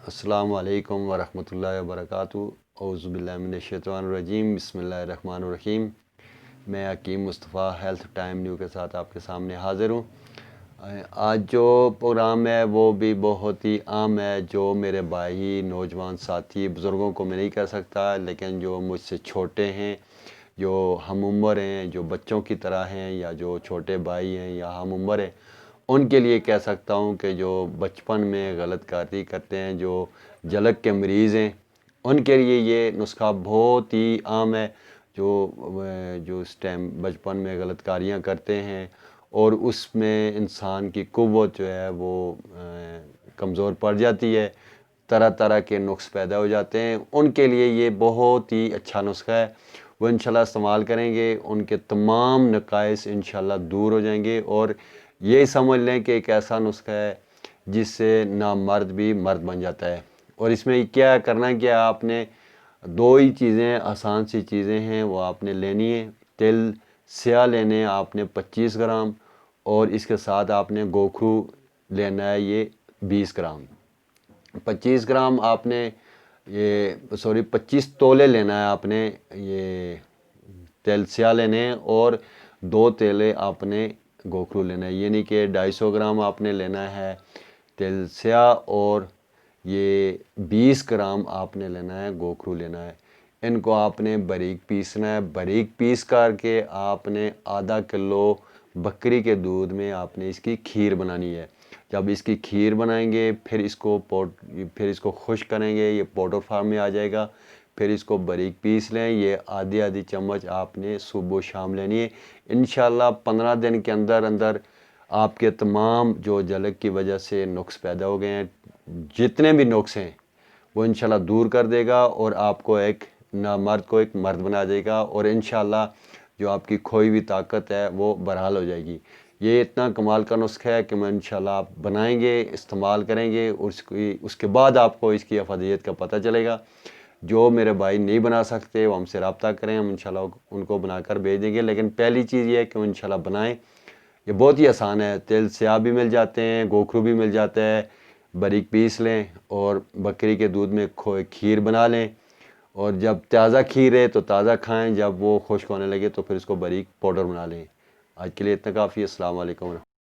السلام علیکم ورحمۃ اللہ وبرکاتہ۔ اعوذ باللہ من الشیطان الرجیم، بسم اللہ الرحمن الرحیم۔ میں حکیم مصطفیٰ ہیلتھ ٹائم نیو کے ساتھ آپ کے سامنے حاضر ہوں۔ آج جو پروگرام ہے وہ بھی بہت ہی عام ہے، جو میرے بھائی، نوجوان ساتھی، بزرگوں کو میں نہیں کہہ سکتا، لیکن جو مجھ سے چھوٹے ہیں، جو ہم عمر ہیں، جو بچوں کی طرح ہیں، یا جو چھوٹے بھائی ہیں یا ہم عمر ہیں، ان کے لیے کہہ سکتا ہوں کہ جو بچپن میں غلط کاری کرتے ہیں، جو جلک کے مریض ہیں، ان کے لیے یہ نسخہ بہت ہی عام ہے۔ جو اس ٹائم بچپن میں غلط کاریاں کرتے ہیں اور اس میں انسان کی قوت جو ہے وہ کمزور پڑ جاتی ہے، طرح طرح کے نقص پیدا ہو جاتے ہیں، ان کے لیے یہ بہت ہی اچھا نسخہ ہے۔ وہ انشاءاللہ استعمال کریں گے، ان کے تمام نقائص انشاءاللہ دور ہو جائیں گے، اور یہ سمجھ لیں کہ ایک ایسا نسخہ ہے جس سے نامرد بھی مرد بن جاتا ہے۔ اور اس میں کیا کرنا ہے کہ آپ نے دو ہی چیزیں، آسان سی چیزیں ہیں، وہ آپ نے لینی ہے۔ تل سیاہ لینے ہیں آپ نے 25 گرام، اور اس کے ساتھ آپ نے گوکھرو لینا ہے یہ 20 گرام۔ 25 گرام آپ نے 25 تولے لینا ہے آپ نے یہ تیل سیاہ لینے ہیں، اور 2 تیلے آپ نے گوکھرو لینا ہے، یعنی کہ 250 گرام آپ نے لینا ہے تیل سیاہ، اور یہ 20 گرام آپ نے لینا ہے گوکھرو لینا ہے۔ ان کو آپ نے باریک پیسنا ہے۔ باریک پیس کر کے آپ نے آدھا کلو بکری کے دودھ میں آپ نے اس کی کھیر بنانی ہے۔ جب اس کی کھیر بنائیں گے، پھر اس کو خشک کریں گے، یہ پاؤڈر فارم میں آ جائے گا۔ پھر اس کو باریک پیس لیں، یہ آدھی چمچ آپ نے صبح و شام لینی ہے۔ انشاءاللہ 15 دن کے اندر آپ کے تمام جو جلک کی وجہ سے نقص پیدا ہو گئے ہیں، جتنے بھی نقص ہیں، وہ انشاءاللہ دور کر دے گا، اور آپ کو ایک نامرد کو ایک مرد بنا دے گا، اور انشاءاللہ جو آپ کی کھوئی ہوئی طاقت ہے وہ بحال ہو جائے گی۔ یہ اتنا کمال کا نسخہ ہے کہ میں انشاءاللہ آپ بنائیں گے، استعمال کریں گے، اور اس کے بعد آپ کو اس کی افادیت کا پتہ چلے گا۔ جو میرے بھائی نہیں بنا سکتے وہ ہم سے رابطہ کریں، ہم انشاءاللہ ان کو بنا کر بھیج دیں گے، لیکن پہلی چیز یہ ہے کہ وہ انشاءاللہ بنائیں۔ یہ بہت ہی آسان ہے، تیل سیاہ بھی مل جاتے ہیں، گوکھرو بھی مل جاتا ہے، باریک پیس لیں، اور بکری کے دودھ میں کھیر بنا لیں، اور جب تازہ کھیر ہے تو تازہ کھائیں، جب وہ خشک ہونے لگے تو پھر اس کو باریک پاؤڈر بنا لیں۔ آج کے لیے اتنا کافی ہے۔ السلام علیکم۔